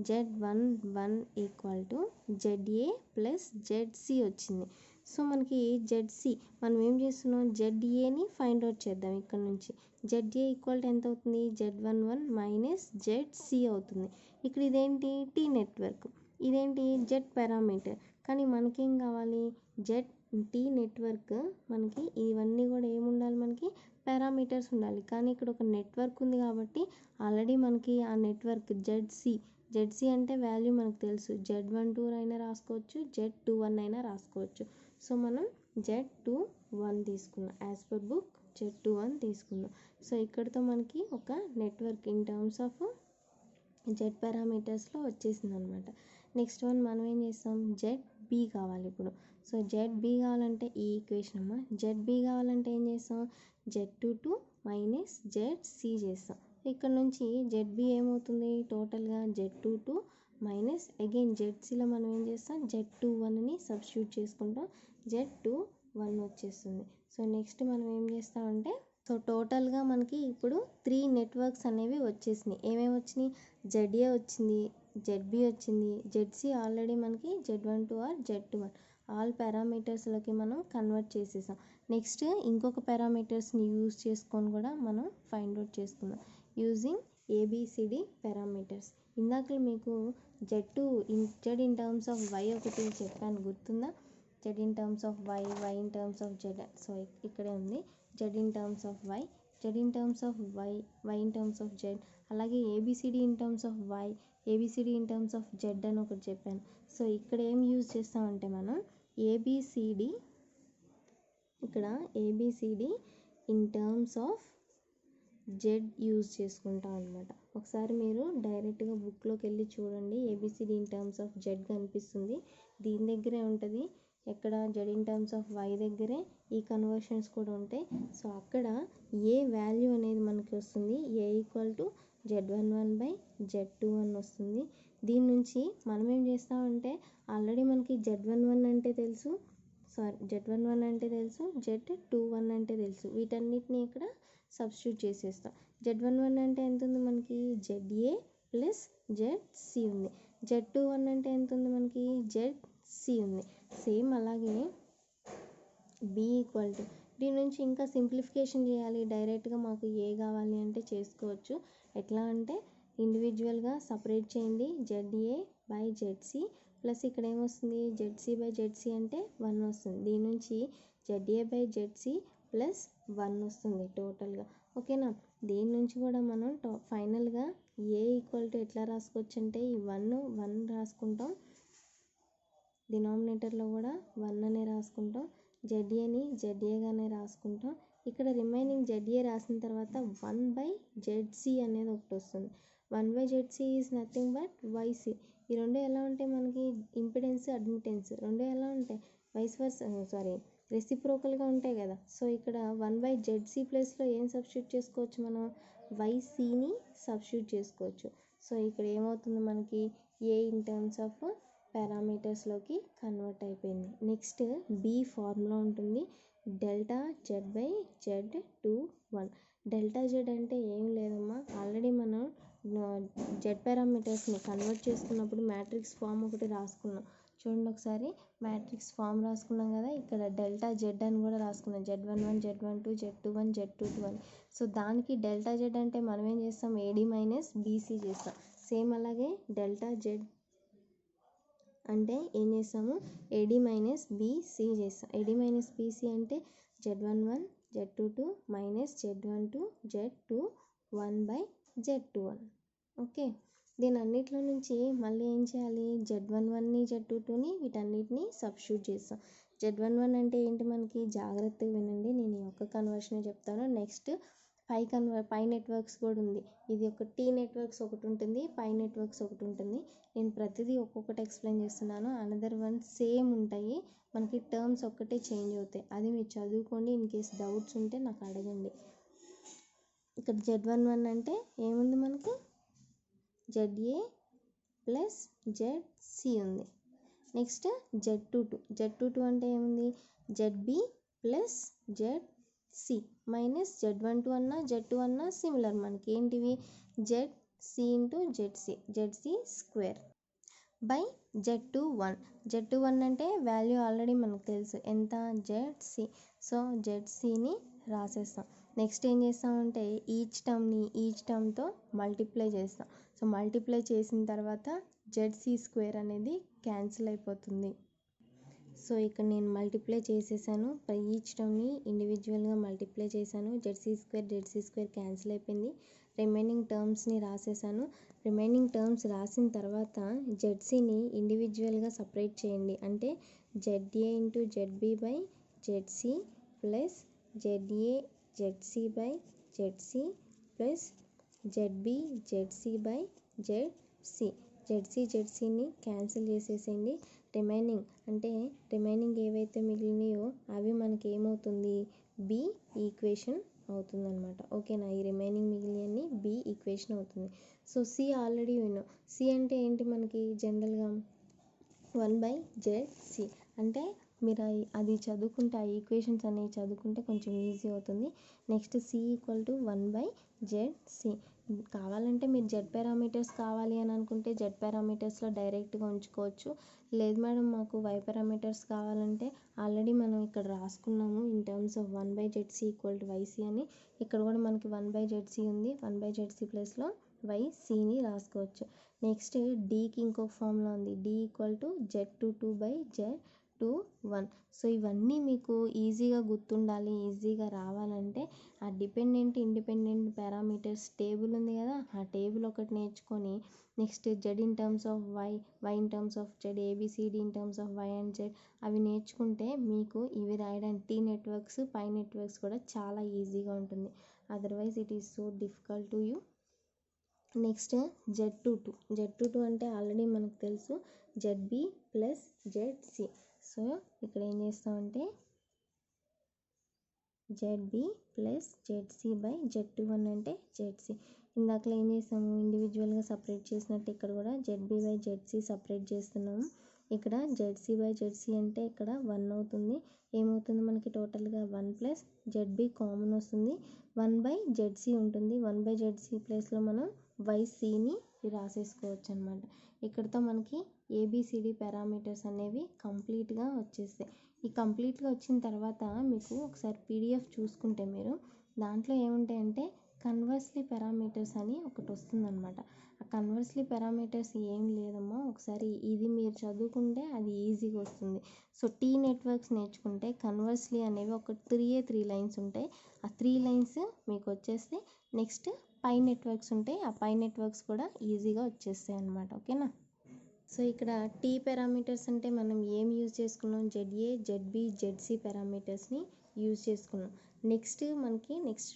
Z11 equal to ZA plus ZC వచ్చింది. సో మనకి ZC మనం ఏం చేస్తున్నాం, ZAని ఫైండ్ అవుట్ చేద్దాం. ఇక్కడ నుంచి ZA ఈక్వల్ టు ఎంత అవుతుంది, Z11 మైనస్ ZC అవుతుంది. ఇక్కడ ఇదేంటి టీ నెట్వర్క్, ఇదేంటి జెడ్ పారామీటర్, కానీ మనకేం కావాలి టీ నెట్వర్క్. మనకి ఇవన్నీ కూడా ఏముండాలి, మనకి పారామీటర్స్ ఉండాలి. కానీ ఇక్కడ ఒక నెట్వర్క్ ఉంది కాబట్టి ఆల్రెడీ మనకి ఆ నెట్వర్క్ జెడ్సీ అంటే వాల్యూ మనకు తెలుసు, Z12 అయినా రాసుకోవచ్చు, Z21 అయినా రాసుకోవచ్చు. సో మనం Z21 తీసుకున్నాం, యాజ్ పర్ బుక్ Z21 తీసుకున్నాం. సో ఇక్కడితో మనకి ఒక network in terms of Z పారామీటర్స్లో వచ్చేసింది అనమాట. నెక్స్ట్ వన్ మనం ఏం చేస్తాం, ZB కావాలి ఇప్పుడు. సో ZB కావాలంటే ఈ ఈక్వేషన్ అమ్మ, ZB కావాలంటే ఏం చేస్తాం, Z22 మైనస్ ZC చేస్తాం. ఇక్కడ నుంచి ZB ఏమవుతుంది, టోటల్గా Z22 మైనస్ అగైన్ ZCలో మనం ఏం చేస్తాం, Z21ని సబ్స్టిట్యూట్ చేసుకుంటాం, Z21 వచ్చేస్తుంది. సో నెక్స్ట్ మనం ఏం చేస్తామంటే, సో టోటల్గా మనకి ఇప్పుడు 3 నెట్వర్క్స్ అనేవి వచ్చేసినాయి. ఏమేమి వచ్చినాయి, ZA వచ్చింది, ZB వచ్చింది, ZC ఆల్రెడీ మనకి Z12 ఆర్ Z21 ఆల్ పారామీటర్స్లోకి మనం కన్వర్ట్ చేసేసాం. నెక్స్ట్ ఇంకొక పారామీటర్స్ని యూజ్ చేసుకొని కూడా మనం ఫైండ్ అవుట్ చేసుకుందాం యూజింగ్ ABCD పారామీటర్స్. ఇందాక మీకు Z in terms of Y ఒకటి చెప్పాను, గుర్తుందా, Z in terms of Y, Y in terms of Z. So ఇక్కడే ఉంది Z in terms of Y, Z in terms of Y, Y in terms of Z. అలాగే ABCD in terms of Y, ABCD in terms of Z అని ఒకటి చెప్పాను. సో ఇక్కడ ఏం యూజ్ చేస్తామంటే మనం ABCD, ఇక్కడ ABCD in terms of Z use చేసుకుంటాం అనమాట. ఒకసారి మీరు డైరెక్ట్గా బుక్లోకి వెళ్ళి చూడండి, ABCD in terms of Z కనిపిస్తుంది, దీని దగ్గరే ఉంటుంది. ఎక్కడ, Z in terms of Y దగ్గరే ఈ కన్వర్షన్స్ కూడా ఉంటాయి. సో అక్కడ ఏ వాల్యూ అనేది మనకి వస్తుంది, A equal to Z11 by Z21 వస్తుంది. దీని నుంచి మనం ఏం చేస్తామంటే, ఆల్రెడీ మనకి Z11 అంటే తెలుసు, Z11 అంటే తెలుసు, Z21 అంటే తెలుసు, వీటన్నిటిని ఇక్కడ సబ్స్టిట్యూట్ చేసేస్తాం. Z11 అంటే ఎంత ఉంది మనకి, ZA ప్లస్ ZC ఉంది. Z21 అంటే ఎంత ఉంది మనకి, ZC ఉంది. సేమ్ అలాగే B ఈక్వల్ టు, దీని నుంచి ఇంకా సింప్లిఫికేషన్ చేయాలి, డైరెక్ట్గా మాకు ఏ కావాలి అంటే చేసుకోవచ్చు. ఎట్లా అంటే ఇండివిజువల్గా సపరేట్ చేయండి, ZA బై ZC ప్లస్ ఇక్కడ ఏమొస్తుంది, ZC బై ZC అంటే 1 వస్తుంది. దీని నుంచి ZA బై ZC ప్లస్ 1 వస్తుంది టోటల్గా, ఓకేనా. దీని నుంచి కూడా మనం ఫైనల్గా A ఈక్వల్ టు ఎట్లా రాసుకోవచ్చు అంటే, ఈ 1 రాసుకుంటాం, డినామినేటర్లో కూడా 1 అనే రాసుకుంటాం, ZAని ZAగానే రాసుకుంటాం. ఇక్కడ రిమైనింగ్ ZA రాసిన తర్వాత 1 బై ZC అనేది ఒకటి వస్తుంది. 1 by ZC is nothing but YC. ఈ రెండు ఎలా ఉంటాయి మనకి, ఇంపిడెన్స్ అడ్మిటెన్స్ రెండు ఎలా ఉంటాయి, రెసిప్రోకల్గా ఉంటాయి కదా. సో ఇక్కడ 1 బై ZC ప్లస్లో ఏం సబ్స్టిట్యూట్ చేసుకోవచ్చు మనం, YCని సబ్స్టిట్యూట్ చేసుకోవచ్చు. సో ఇక్కడ ఏమవుతుంది మనకి, A ఇన్ టర్మ్స్ ఆఫ్ పారామీటర్స్లోకి కన్వర్ట్ అయిపోయింది. నెక్స్ట్ B ఫార్ములా ఉంటుంది, delta Z by Z21. Delta Z అంటే ఏం లేదమ్మా, ఆల్రెడీ మనం Z పారామీటర్స్ని కన్వర్ట్ చేసుకున్నప్పుడు మ్యాట్రిక్స్ ఫామ్ ఒకటి రాసుకున్నాం. చూడండి ఒకసారి, మ్యాట్రిక్స్ ఫామ్ రాసుకున్నాం కదా, ఇక్కడ డెల్టా Z అని కూడా రాసుకున్నాం, Z11, Z12, Z21, Z22 అని. సో దానికి డెల్టా Z అంటే మనం ఏం చేస్తాం, AD మైనస్ BC చేస్తాం. సేమ్ అలాగే డెల్టా Z అంటే ఏం చేస్తాము, AD మైనస్ BC చేస్తాం. AD మైనస్ BC అంటే Z11, Z22 minus Z12, Z21 by Z21, okay. దీని అన్నిట్లో నుంచి మళ్ళీ ఏం చేయాలి, Z11ని Z22ని వీటన్నిటిని సబ్స్టిట్యూట్ చేస్తాం. Z11 అంటే ఏంటి మనకి, జాగ్రత్తగా వినండి, నేను ఈ ఒక్క కన్వర్షనే చెప్తాను. నెక్స్ట్ పై నెట్వర్క్స్ కూడా ఉంది, ఇది ఒక T నెట్వర్క్స్ ఒకటి ఉంటుంది, పై నెట్వర్క్స్ ఒకటి ఉంటుంది. నేను ప్రతిదీ ఒక్కొక్కటి ఎక్స్ప్లెయిన్ చేస్తున్నాను, అనదర్ వన్ సేమ్ ఉంటాయి, మనకి టర్మ్స్ ఒక్కటే చేంజ్ అవుతాయి. అది మీరు చదువుకోండి, ఇన్ కేస్ డౌట్స్ ఉంటే నాకు అడగండి. ఇక్కడ Z11 అంటే ఏముంది మనకి, ZA ప్లస్ జెడ్ ఉంది. నెక్స్ట్ జెడ్22 అంటే ఏముంది, జెడ్బి ప్లస్ జెడ్సి మైనస్ జెడ్12 అన్నా జెడ్2 అన్నా సిమిలర్ మనకి ఏంటివి, జెడ్సి ఇంటూ జెడ్సి స్క్వేర్ బై జెడ్21 అంటే వాల్యూ ఆల్రెడీ మనకు తెలుసు ఎంత, జెడ్సి. సో జెడ్సిని రాసేస్తాం. నెక్స్ట్ ఏం చేస్తామంటే ఈచ్ టర్మ్తో మల్టిప్లై చేస్తాం. సో మల్టిప్లై చేసిన తర్వాత జెడ్సి స్క్వేర్ అనేది క్యాన్సిల్ అయిపోతుంది. సో ఇక్కడ నేను మల్టిప్లై చేసేసాను, ఈచ్ టర్మ్ని ఇండివిజువల్గా మల్టిప్లై చేశాను. జెడ్సి స్క్వేర్ క్యాన్సిల్ అయిపోయింది. రిమైనింగ్ టర్మ్స్ని రాసేసాను. రిమైనింగ్ టర్మ్స్ రాసిన తర్వాత జెడ్సీని ఇండివిజువల్గా సపరేట్ చేయండి. అంటే Z A into Z B by Z C plus Z A Z C by Z C plus Z B Z C by Z C. జెడ్సీని క్యాన్సిల్ చేసేసేయండి. రిమైనింగ్ ఏవైతే మిగిలినాయో అవి మనకి ఏమవుతుంది, బి ఈక్వేషన్ అవుతుందన్నమాట. ఓకేనా, ఈ రిమైనింగ్ మిగిలినవన్నీ బి ఈక్వేషన్ అవుతుంది. సో సి ఆల్రెడీ విన్నాం. సి అంటే ఏంటి మనకి జనరల్గా 1/ZC. అంటే మీరు అది చదువుకుంటే, ఆ ఈక్వేషన్స్ అనేవి చదువుకుంటే కొంచెం ఈజీ అవుతుంది. Next C equal to 1/ZC. కావాలంటే మీరు జెడ్ పారామీటర్స్ కావాలి అని అనుకుంటే జెడ్ పారామీటర్స్లో డైరెక్ట్గా ఉంచుకోవచ్చు. లేదు మేడం మాకు వై పారామీటర్స్ కావాలంటే ఆల్రెడీ మనం ఇక్కడ రాసుకున్నాము in terms of 1/ZC equal to YC అని. ఇక్కడ కూడా మనకి 1/ZC ఉంది. 1/ZC ప్లస్లో YCని రాసుకోవచ్చు. నెక్స్ట్ డీకి ఇంకొక ఫార్ములా ఉంది, D equal to Z22/Z21. So ఇవన్నీ మీకు ఈజీగా గుర్తుండాలి, ఈజీగా రావాలంటే ఆ ఇండిపెండెంట్ పారామీటర్స్ టేబుల్ ఉంది కదా, ఆ టేబుల్ ఒకటి నేర్చుకొని next Z in terms of Y in terms of Z, ABCD in terms of Y and Z అవి నేర్చుకుంటే మీకు ఇవి రాయడానికి టీ నెట్వర్క్స్ పై నెట్వర్క్స్ కూడా చాలా ఈజీగా ఉంటుంది. Otherwise it is so difficult to you. Next Z two two అంటే ఆల్రెడీ మనకు తెలుసు, జెడ్బి ప్లస్ జెడ్సి. సో ఇక్కడ ఏం చేస్తామంటే జెడ్బి ప్లస్ జెడ్సి బై జెడ్21 అంటే జెడ్సి. ఇందాకలో ఏం చేస్తాము, ఇండివిజువల్గా సపరేట్ చేసినట్టు ఇక్కడ కూడా జెడ్బి బై జెడ్సి సపరేట్ చేస్తున్నాము. ఇక్కడ జెడ్సి బై జెడ్సి అంటే ఇక్కడ 1 అవుతుంది. ఏమవుతుంది మనకి టోటల్గా 1 ప్లస్ జెడ్బి కామన్ వస్తుంది, 1/ZC ఉంటుంది. 1/ZC ప్లేస్లో మనం YCని రాసేసుకోవచ్చు అనమాట. ఇక్కడతో మనకి ఏబిసిడి పారామీటర్స్ అనేవి కంప్లీట్గా వచ్చేస్తాయి. ఈ కంప్లీట్గా వచ్చిన తర్వాత మీకు ఒకసారి పీడిఎఫ్ చూసుకుంటే మీరు దాంట్లో ఏముంటాయంటే కన్వర్స్లీ పారామీటర్స్ అని ఒకటి వస్తుందన్నమాట. ఆ కన్వర్స్లీ పారామీటర్స్ ఏం లేదమ్మా, ఒకసారి ఇది మీరు చదువుకుంటే అది ఈజీగా వస్తుంది. సో టీ నెట్వర్క్స్ నేర్చుకుంటే కన్వర్స్లీ అనేవి ఒక 3 లైన్స్ ఉంటాయి. ఆ 3 లైన్స్ మీకు వచ్చేస్తే నెక్స్ట్ పై నెట్వర్క్స్ ఉంటాయి, ఆ పై నెట్వర్క్స్ కూడా ఈజీగా వచ్చేస్తాయి అన్నమాట. ఓకేనా. సో ఇక్కడ టీ పారామీటర్స్ అంటే మనం ఏం యూజ్ చేసుకున్నాం, జెడ్ఏ జెడ్బి జెడ్సి పారామీటర్స్ని యూజ్ చేసుకున్నాం. నెక్స్ట్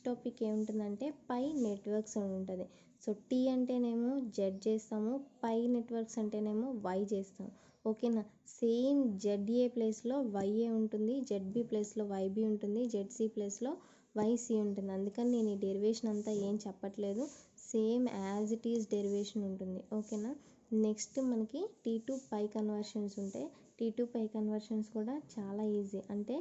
టాపిక్ ఏముంటుందంటే పై నెట్వర్క్స్ అని ఉంటుంది. సో టీ అంటేనేమో జెడ్ చేస్తాము, పై నెట్వర్క్స్ అంటేనేమో వై చేస్తాము. ఓకేనా. సేమ్ జెడ్ఏ ప్లేస్లో వైఏ ఉంటుంది, జెడ్బి ప్లేస్లో వైబి ఉంటుంది, జెడ్సి ప్లేస్లో వైసి ఉంటుంది. అందుకని నేను ఈ డెరివేషన్ అంతా ఏం చెప్పట్లేదు, same as it is derivation ఉంటుంది. ఓకేనా. నెక్స్ట్ మనకి T2 పై కన్వర్షన్స్ ఉంటాయి. T2 పై కన్వర్షన్స్ కూడా చాలా ఈజీ. అంటే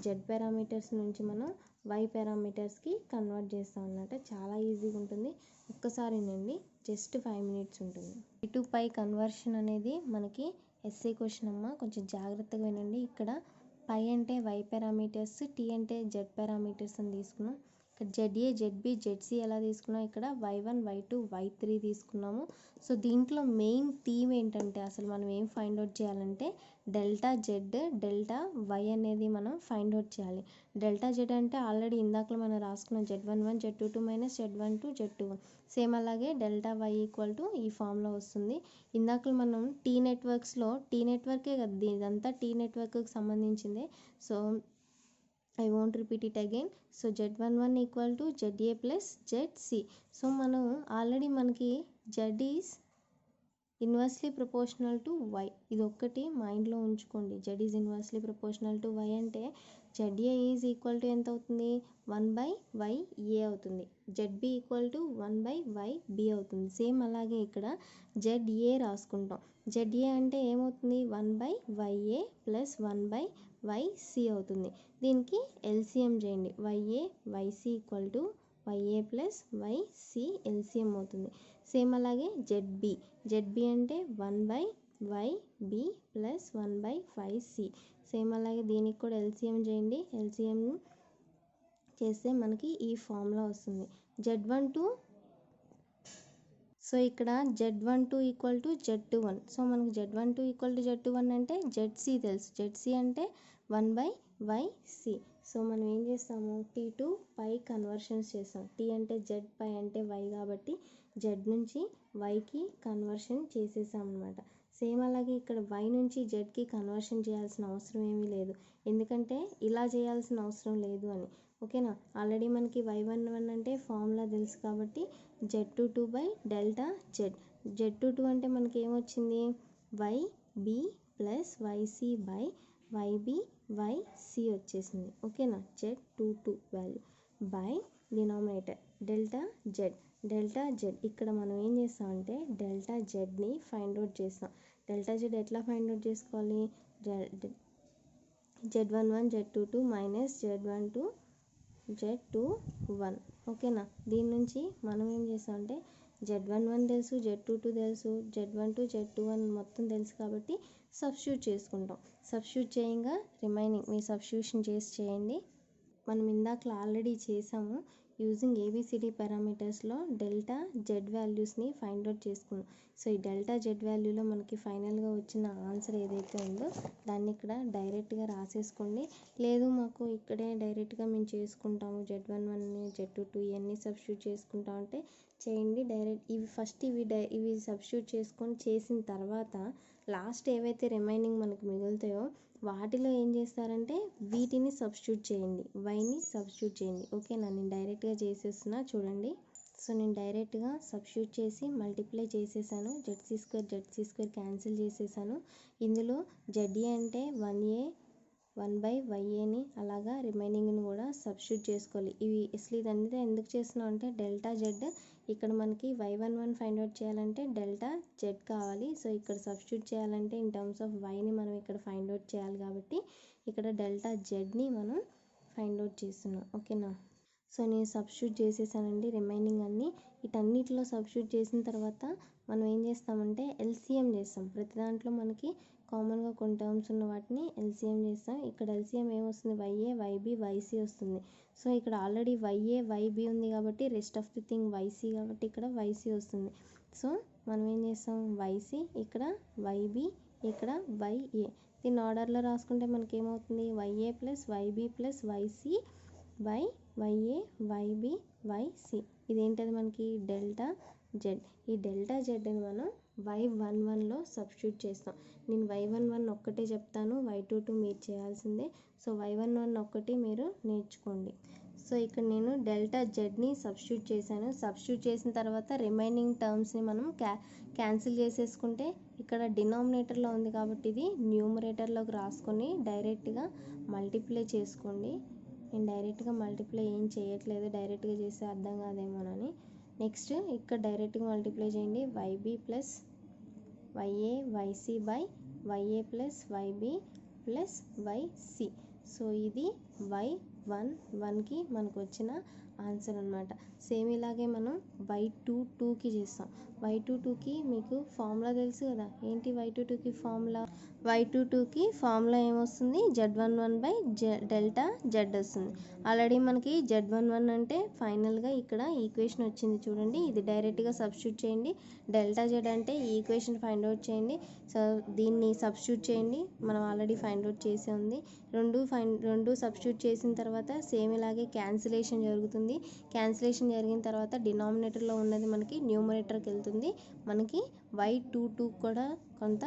జెడ్ పారామీటర్స్ నుంచి మనం వై పారామీటర్స్కి కన్వర్ట్ చేస్తాం అన్నమాట. చాలా ఈజీగా ఉంటుంది. ఒక్కసారి వినండి, జస్ట్ 5 మినిట్స్ ఉంటుంది. T2 పై కన్వర్షన్ అనేది మనకి ఎస్ఏ క్వశ్చన్ అమ్మ, కొంచెం జాగ్రత్తగా వినండి. ఇక్కడ పై అంటే వై పారామీటర్స్, టీ అంటే జెడ్ పారామీటర్స్ అని తీసుకున్నాం. ఇక్కడ జెడ్ఏ జెడ్బి జెడ్సి ఎలా తీసుకున్నాం, ఇక్కడ Y1 Y2 Y3 తీసుకున్నాము. సో దీంట్లో మెయిన్ థీమ్ ఏంటంటే అసలు మనం ఏం ఫైండ్ అవుట్ చేయాలంటే డెల్టా జెడ్ డెల్టా వై అనేది మనం ఫైండ్ అవుట్ చేయాలి. డెల్టా జెడ్ అంటే ఆల్రెడీ ఇందాకలో మనం రాసుకున్నాం, Z11 Z22 minus Z12 Z21. Same అలాగే డెల్టా వై ఈక్వల్ టు ఈ ఫామ్లో వస్తుంది. ఇందాకలో మనం టీ నెట్వర్కే కదా, ఇదంతా టీ నెట్వర్క్కి సంబంధించిందే. So I won't repeat it again. So Z11 equal to ZA plus ZC. So మనం ఆల్రెడీ మనకి Z is inversely proportional to Y. ఇది ఒక్కటి మైండ్లో ఉంచుకోండి. Z is inversely proportional to Y అంటే జెడ్ఏ ఈజ్ ఈక్వల్ టు ఎంత అవుతుంది, 1/YA అవుతుంది. జెడ్బి ఈక్వల్ టు 1/YB అవుతుంది. సేమ్ అలాగే ఇక్కడ జెడ్ఏ రాసుకుంటాం. జెడ్ఏ అంటే ఏమవుతుంది, 1/YA ప్లస్ 1/YC అవుతుంది. దీనికి ఎల్సిఎం చేయండి. YA/YC equal to YA plus YC LCM అవుతుంది. సేమ్ అలాగే జెడ్బి అంటే 1/YB ప్లస్ 1/YC. సేమ్ అలాగే దీనికి కూడా ఎల్సిఎం చేయండి. ఎల్సిఎం చేస్తే మనకి ఈ ఫార్ములా వస్తుంది. Z12, సో ఇక్కడ Z12 equal to Z21. So మనకి Z12 ఈక్వల్ టు Z21 అంటే ZC తెలుసు. ZC అంటే 1/YC. సో మనం ఏం చేస్తాము, T టు పై కన్వర్షన్స్ చేస్తాం. T అంటే Z, పై అంటే Y కాబట్టి Z నుంచి Yకి కన్వర్షన్ చేసేసాం అనమాట. సేమ్ అలాగే ఇక్కడ Y నుంచి Zకి కన్వర్షన్ చేయాల్సిన అవసరం ఏమీ లేదు, ఎందుకంటే ఇలా చేయాల్సిన అవసరం లేదు అని. ఓకేనా, ఆల్రెడీ మనకి Y11 అంటే ఫార్ములా తెలుసు కాబట్టి Z22/ΔZ. Z22 అంటే మనకి ఏమొచ్చింది, YB ప్లస్ YC/YB/YC వచ్చేసింది. ఓకేనా, Z22 value by denominator ΔZ. ఇక్కడ మనం ఏం చేస్తామంటే ΔZని ఫైండ్ అవుట్ చేస్తాం. ΔZ ఎట్లా ఫైండ్ అవుట్ చేసుకోవాలి, Z11 Z22 minus Z12 Z21. ఓకేనా, దీని నుంచి మనం ఏం చేస్తామంటే Z11 తెలుసు, Z22 తెలుసు, Z12 Z21 మొత్తం తెలుసు కాబట్టి సబ్స్టిట్యూట్ చేసుకుంటాం. సబ్స్టిట్యూట్ చేయంగా రిమైనింగ్ మీ సబ్స్టిట్యూషన్ చేయండి. మనం ఇందాకలో ఆల్రెడీ చేసాము. యూజింగ్ ఏబిసిడి పారామీటర్స్లో ΔZ వాల్యూస్ని ఫైండ్ అవుట్ చేసుకున్నాం. సో ఈ ΔZ వాల్యూలో మనకి ఫైనల్గా వచ్చిన ఆన్సర్ ఏదైతే ఉందో దాన్ని ఇక్కడ డైరెక్ట్గా రాసేసుకోండి. లేదు మాకు ఇక్కడే డైరెక్ట్గా మేము చేసుకుంటాము, Z11 Z22 ఇవన్నీ సబ్స్టిట్యూట్ చేసుకుంటాం అంటే చేయండి. డైరెక్ట్ ఇవి సబ్స్టిట్యూట్ చేసుకొని చేసిన తర్వాత లాస్ట్ ఏవైతే రిమైనింగ్ మనకు మిగులుతాయో వాటిలో ఏం చేస్తారంటే వీటిని సబ్స్టిట్యూట్ చేయండి, వైని సబ్స్టిట్యూట్ చేయండి. ఓకేనా, నేను డైరెక్ట్గా చేసేస్తున్నా చూడండి. సో నేను డైరెక్ట్గా సబ్స్టిట్యూట్ చేసి మల్టిప్లై చేసేసాను. ZC² క్యాన్సిల్ చేసేసాను. ఇందులో ZA అంటే 1/YAని అలాగా రిమైనింగ్ని కూడా సబ్స్టిట్యూట్ చేసుకోవాలి. ఇవి అసలు ఇదంతా ఎందుకు చేస్తున్నాం అంటే ΔZ ఇక్కడ మనకి Y11 ఫైండ్ అవుట్ చేయాలంటే ΔZ కావాలి. సో ఇక్కడ సబ్స్టిట్యూట్ చేయాలంటే ఇన్ టర్మ్స్ ఆఫ్ వైని మనం ఇక్కడ ఫైండ్ అవుట్ చేయాలి కాబట్టి ఇక్కడ ΔZని మనం ఫైండ్ అవుట్ చేస్తున్నాం. ఓకేనా, సో నేను సబ్స్టిట్యూట్ చేసేసానండి రిమైనింగ్ అన్నీ. వీటన్నిటిలో సబ్స్టిట్యూట్ చేసిన తర్వాత మనం ఏం చేస్తామంటే ఎల్సిఎం చేస్తాం. ప్రతి దాంట్లో మనకి కామన్గా కొన్ని టర్మ్స్ ఉన్న వాటిని ఎల్సిఎం చేస్తాం. ఇక్కడ ఎల్సిఎం ఏమొస్తుంది, YA YB YC వస్తుంది. సో ఇక్కడ ఆల్రెడీ YA YB ఉంది కాబట్టి rest of the thing YC కాబట్టి ఇక్కడ YC వస్తుంది. సో మనం ఏం చేస్తాం, YC ఇక్కడ YB ఇక్కడ YA. దీన్ని ఆర్డర్లో రాసుకుంటే మనకి ఏమవుతుంది, YA plus YB plus YC by YA YB YC. ఇదేంటది మనకి ΔZ. ఈ ΔZని మనం Y11లో సబ్స్టిట్యూట్ చేస్తాం. నేను Y11 ఒక్కటే చెప్తాను, Y22 మీరు చేయాల్సిందే. సో Y11 ఒక్కటి మీరు నేర్చుకోండి. సో ఇక్కడ నేను ΔZని సబ్స్టిట్యూట్ చేశాను. సబ్స్టిట్యూట్ చేసిన తర్వాత రిమైనింగ్ టర్మ్స్ని మనం క్యాన్సిల్ చేసేసుకుంటే ఇక్కడ డినామినేటర్లో ఉంది కాబట్టి ఇది న్యూమరేటర్లోకి రాసుకొని డైరెక్ట్గా మల్టిప్లై చేసుకోండి. నేను డైరెక్ట్గా మల్టిప్లై ఏం చేయట్లేదు, డైరెక్ట్గా చేస్తే అర్థం కాదేమోనని. నెక్స్ట్ ఇక్కడ డైరెక్ట్గా మల్టిప్లై చేయండి. YB plus YA YC by YA plus YB plus YC. So ఇది Y11కి మనకు వచ్చిన ఆన్సర్ అనమాట. సేమ్ ఇలాగే మనం Y22కి చేస్తాం. Y22కి మీకు ఫార్ములా తెలుసు కదా, ఏంటి Y22కి ఫార్ములా, Y22కి ఫార్ములా ఏమొస్తుంది, Z11/ΔZ వస్తుంది. ఆల్రెడీ మనకి Z11 అంటే ఫైనల్గా ఇక్కడ ఈక్వేషన్ వచ్చింది చూడండి. ఇది డైరెక్ట్గా సబ్స్టిట్యూట్ చేయండి. ΔZ అంటే ఈ ఈక్వేషన్ ఫైండ్ అవుట్ చేయండి. సో దీన్ని సబ్స్టిట్యూట్ చేయండి, మనం ఆల్రెడీ ఫైండ్ అవుట్ చేసే ఉంది. రెండు సబ్స్టిట్యూట్ చేసిన తర్వాత సేమ్ ఇలాగే క్యాన్సిలేషన్ జరుగుతుంది. క్యాన్సిలేషన్ జరిగిన తర్వాత డినామినేటర్లో ఉన్నది మనకి న్యూమరేటర్కి వెళ్తుంది. మనకి Y22 కూడా కొంత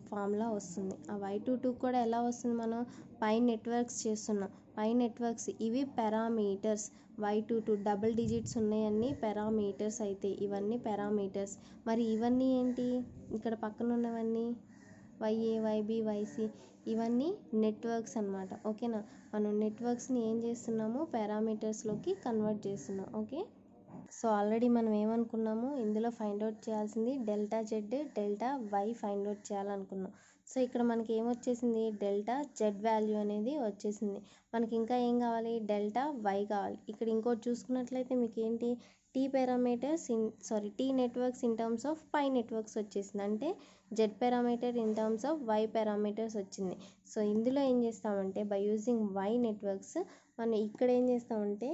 ఫార్ములా వస్తుంది. ఆ y22 కూడా ఎలా వస్తుంది, మనం పై నెట్వర్క్స్ చేస్తున్నాం. పై నెట్వర్క్స్ ఇవి పారామీటర్స్. y22 డబుల్ డిజిట్స్ ఉన్నాయన్నీ పారామీటర్స్ అయితే ఇవన్నీ పారామీటర్స్. మరి ఇవన్నీ ఏంటి, ఇక్కడ పక్కన ఉన్నవన్నీ YA, YB, YC ఇవన్నీ నెట్వర్క్స్ అన్నమాట. ఓకేనా, మనం నెట్వర్క్స్ని ఏం చేస్తున్నాము, పారామీటర్స్లోకి కన్వర్ట్ చేస్తున్నాం. ఓకే, సో ఆల్రెడీ మనం ఏమనుకున్నాము, ఇందులో ఫైండ్ అవుట్ చేయాల్సింది delta Z, delta Y find out చేయాలనుకున్నాం. సో ఇక్కడ మనకి ఏమొచ్చేసింది, డెల్టా జెడ్ వాల్యూ అనేది వచ్చేసింది. మనకి ఇంకా ఏం కావాలి, డెల్టా వై కావాలి. ఇక్కడ ఇంకోటి చూసుకున్నట్లయితే మీకు ఏంటి, T parameters T networks in terms of pi networks వచ్చేసింది. అంటే Z parameter in terms of Y parameters వచ్చింది. సో ఇందులో ఏం చేస్తామంటే బై యూజింగ్ వై నెట్వర్క్స్ మనం ఇక్కడ ఏం చేస్తామంటే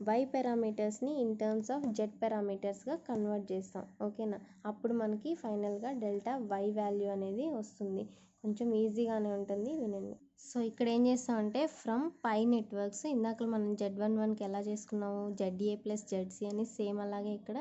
వై పారామీటర్స్ని ఇన్ టర్మ్స్ ఆఫ్ జెడ్ పారామీటర్స్గా కన్వర్ట్ చేస్తాం. ఓకేనా, అప్పుడు మనకి ఫైనల్గా డెల్టా వై వాల్యూ అనేది వస్తుంది. కొంచెం ఈజీగానే ఉంటుంది, వినండి. సో ఇక్కడ ఏం చేస్తామంటే ఫ్రమ్ పై నెట్వర్క్స్ ఇందాక మనం Z11కి ఎలా చేసుకున్నాము, ZA ప్లస్ ZC అని సేమ్ అలాగే ఇక్కడ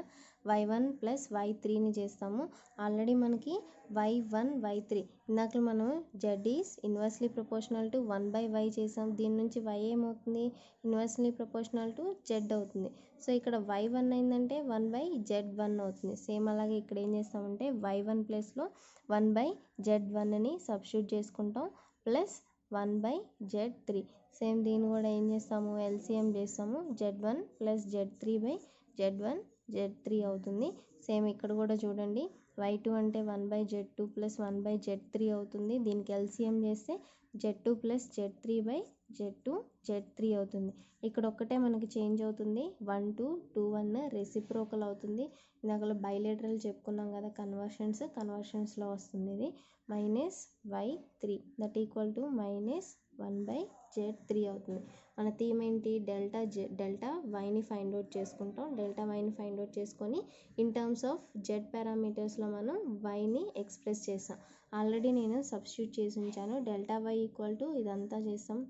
Y1 ప్లస్ Y3ని చేస్తాము. ఆల్రెడీ మనకి Y1 Y3 ఇందాక మనం Z is inversely proportional to 1/Y చేసాం. దీని నుంచి Y ఏమవుతుంది, ఇన్వర్స్లీ ప్రపోర్షనల్ టు Z అవుతుంది. సో ఇక్కడ Y1 అయిందంటే 1/Z1 అవుతుంది. సేమ్ అలాగే ఇక్కడ ఏం చేస్తామంటే Y1 ప్లస్లో 1/Z1ని సబ్స్టిట్యూట్ చేసుకుంటాం ప్లస్ 1/Z3. సేమ్ దీన్ని కూడా ఏం చేస్తాము, LCM చేస్తాము. Z1 ప్లస్ Z3/Z1 Z3 అవుతుంది. సేమ్ ఇక్కడ కూడా చూడండి, Y2 అంటే 1/Z2 ప్లస్ 1/Z3 అవుతుంది. దీనికి LCM చేస్తే Z2 ప్లస్ Z3/Z2 Z3 అవుతుంది. ఇక్కడ ఒక్కటే మనకి చేంజ్ అవుతుంది, 1 2 2 1 రెసిప్రోకల్ అవుతుంది. ఇందాక బైలేటరల్ చెప్పుకున్నాం కదా, కన్వర్షన్స్లో వస్తుంది ఇది. -Y3 that equal to -1/Z3 అవుతుంది. మన థీమ్ ఏంటి, డెల్టా వైని ఫైండ్ అవుట్ చేసుకుంటాం. డెల్టా వైని ఫైండ్ అవుట్ చేసుకొని ఇన్ టర్మ్స్ ఆఫ్ జెడ్ పారామీటర్స్లో మనం వైని ఎక్స్ప్రెస్ చేస్తాం. ఆల్రెడీ నేను సబ్స్టిట్యూట్ చేసి ఉంచాను. డెల్టా వై ఈక్వల్ టు ఇదంతా చేస్తాం,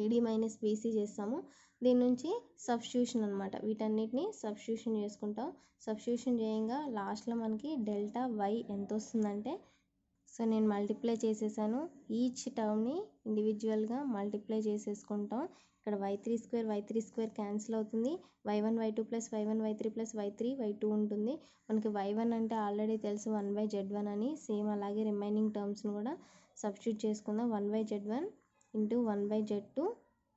AD మైనస్ BC చేస్తాము. దీని నుంచి సబ్స్టిట్యూషన్ అనమాట, వీటన్నిటిని సబ్స్టిట్యూషన్ చేసుకుంటాం. సబ్స్టిట్యూషన్ చేయంగా లాస్ట్లో మనకి డెల్టా వై ఎంత వస్తుందంటే, సో నేను మల్టిప్లై చేసేసాను. ఈచ్ టర్మ్ని ఇండివిజువల్గా మల్టిప్లై చేసేసుకుంటాం. ఇక్కడ y3 స్క్వేర్ క్యాన్సిల్ అవుతుంది. y1 y2 plus y1 y3 plus y3 y2 ఉంటుంది. మనకి y1 అంటే ఆల్రెడీ తెలుసు 1/Z1 అని. సేమ్ అలాగే రిమైనింగ్ టర్మ్స్ని కూడా సబ్స్టిట్యూట్ చేసుకుందాం. 1/Z1 into 1/Z2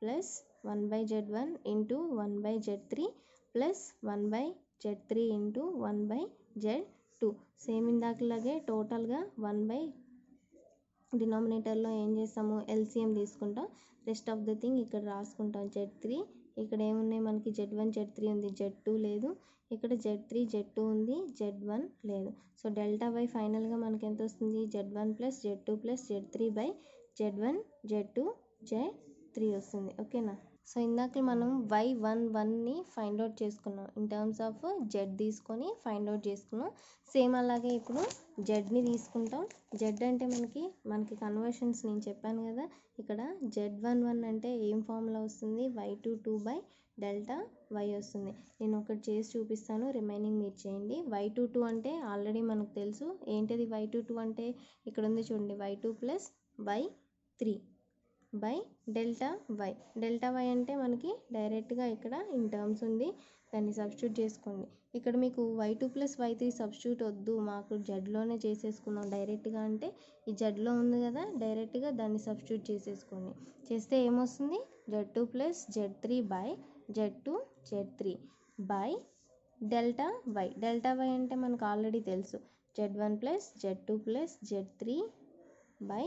plus 1/Z1 into 1/Z3 plus 1/Z3 into 1/Z2. Same ఇందాకలాగే టోటల్గా 1 డినామినేటర్లో ఏం చేస్తాము, LCM తీసుకుంటాం. రెస్ట్ ఆఫ్ ద థింగ్ ఇక్కడ రాసుకుంటాం. Z3 ఇక్కడ ఏమున్నాయి మనకి, Z1 Z3 ఉంది, Z2 లేదు. ఇక్కడ Z3 Z2 ఉంది, Z1 లేదు. సో డెల్టా వై ఫైనల్గా మనకి ఎంత వస్తుంది, Z1 plus Z2 plus Z3/Z1 Z2 Z3 వస్తుంది. ఓకేనా, సో ఇందాక మనం Y11ని ఫైండ్ అవుట్ చేసుకున్నాం. ఇన్ టర్మ్స్ ఆఫ్ జెడ్ తీసుకొని ఫైండ్ అవుట్ చేసుకున్నాం. సేమ్ అలాగే ఇప్పుడు జెడ్ని తీసుకుంటాం. జెడ్ అంటే మనకి కన్వర్షన్స్ నేను చెప్పాను కదా, ఇక్కడ Z11 అంటే ఏం ఫార్ములా వస్తుంది, Y22/డెల్టా వై వస్తుంది. నేను ఒకటి చేసి చూపిస్తాను, రిమైనింగ్ మీరు చేయండి. Y22 అంటే ఆల్రెడీ మనకు తెలుసు. ఏంటిది Y22 అంటే, ఇక్కడ ఉంది చూడండి, Y2 plus Y3 by delta Y. Delta Y అంటే మనకి డైరెక్ట్గా ఇక్కడ ఇన్ టర్మ్స్ ఉంది, దాన్ని సబ్స్టిట్యూట్ చేసుకోండి. ఇక్కడ మీకు y2 ప్లస్ y3 సబ్స్టిట్యూట్ వద్దు, మాకు జెడ్లోనే చేసేసుకున్నాం డైరెక్ట్గా అంటే, ఈ జెడ్లో ఉంది కదా, డైరెక్ట్గా దాన్ని సబ్స్టిట్యూట్ చేసేసుకోండి. చేస్తే ఏమొస్తుంది, Z2 plus Z3 by Z2 Z3 by delta Y. Delta Y అంటే మనకు ఆల్రెడీ తెలుసు, Z1 plus Z2 plus Z3 by